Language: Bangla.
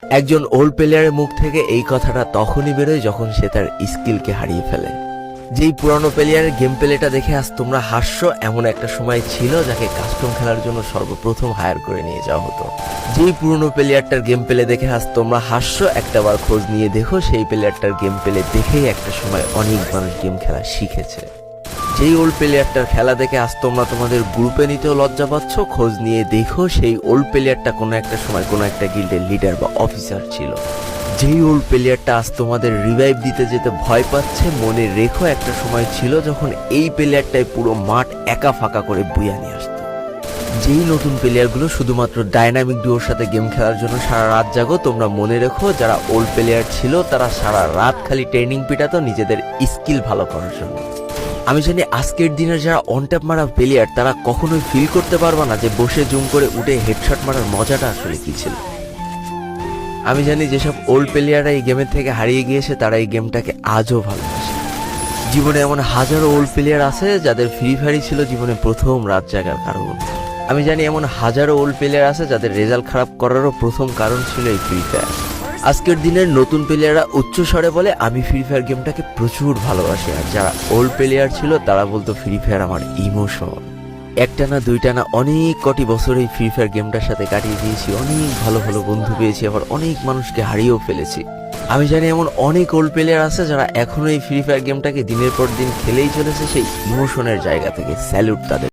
একজন ওল্ড প্লেয়ারের মুখ থেকে এই কথাটা তখনই বেরোয় যখন সে তার স্কিলকে হারিয়ে ফেলে। যেই পুরানো প্লেয়ারের গেম প্লেটা দেখে আজ তোমরা হাসছো, এমন একটা সময় ছিল যাকে কাস্টম খেলার জন্য সর্বপ্রথম হায়ার করে নিয়ে যাওয়া হতো। যেই পুরনো প্লেয়ারটার গেম প্লে দেখে আজ তোমরা হাসছো, একটাবার খোঁজ নিয়ে দেখো সেই প্লেয়ারটার গেম প্লে দেখেই একটা সময় অনেক মানুষ গেম খেলা শিখেছে। যেই ওল্ড প্লেয়ারটার খেলা দেখে আজ তোমরা তোমাদের গ্রুপে নিতেও লজ্জা পাচ্ছ, খোঁজ নিয়ে দেখো সেই ওল্ড প্লেয়ারটা কোনো একটা সময় কোনো একটা গিল্ডের লিডার বা অফিসার ছিল। যেই ওল্ড প্লেয়ারটা আজ তোমাদের রিভাইভ দিতে যেতে ভয় পাচ্ছে, মনে রেখো একটা সময় ছিল যখন এই প্লেয়ারটাই পুরো মাঠ একা ফাঁকা করে বুয়া নিয়ে আসতো। যেই নতুন প্লেয়ারগুলো শুধুমাত্র ডাইনামিক ডুয়োর সাথে গেম খেলার জন্য সারা রাত জাগো, তোমরা মনে রেখো যারা ওল্ড প্লেয়ার ছিল তারা সারা রাত খালি ট্রেনিং পিটাতো নিজেদের স্কিল ভালো করার জন্য। আমি জানি আজকের দিনের যারা অন ট্যাপ মারা প্লেয়ার তারা কখনোই ফিল করতে পারবে না যে বসে জুম করে উঠে হেডশট মারার মজাটা আসলে কি ছিল। আমি জানি যেসব ওল্ড প্লেয়াররা এই গেমের থেকে হারিয়ে গিয়েছে তারা এই গেমটাকে আজও ভালোবাসে। জীবনে এমন হাজারো ওল্ড প্লেয়ার আছে যাদের ফ্রি ফায়ারই ছিল জীবনে প্রথম রাত জাগার কারণ। আমি জানি এমন হাজারো ওল্ড প্লেয়ার আছে যাদের রেজাল্ট খারাপ করারও প্রথম কারণ ছিল এই ফ্রি ফায়ার। আজকের দিনের নতুন প্লেয়াররা উচ্চ স্বরে বলে আমি ফ্রি ফায়ার গেমটাকে প্রচুর ভালোবাসি, আর যারা ওল্ড প্লেয়ার ছিল তারা বলতো ফ্রি ফায়ার আমার ইমোশন। একটা না দুইটা না অনেক কটি বছর এই ফ্রি ফায়ার গেমটার সাথে কাটিয়ে দিয়েছি, অনেক ভালো ভালো বন্ধু পেয়েছি, আবার অনেক মানুষকে হারিয়েও ফেলেছি। আমি জানি এমন অনেক ওল্ড প্লেয়ার আছে যারা এখনো এই ফ্রি ফায়ার গেমটাকে দিনের পর দিন খেলেই চলেছে সেই ইমোশনের জায়গা থেকে। স্যালুট তাদের।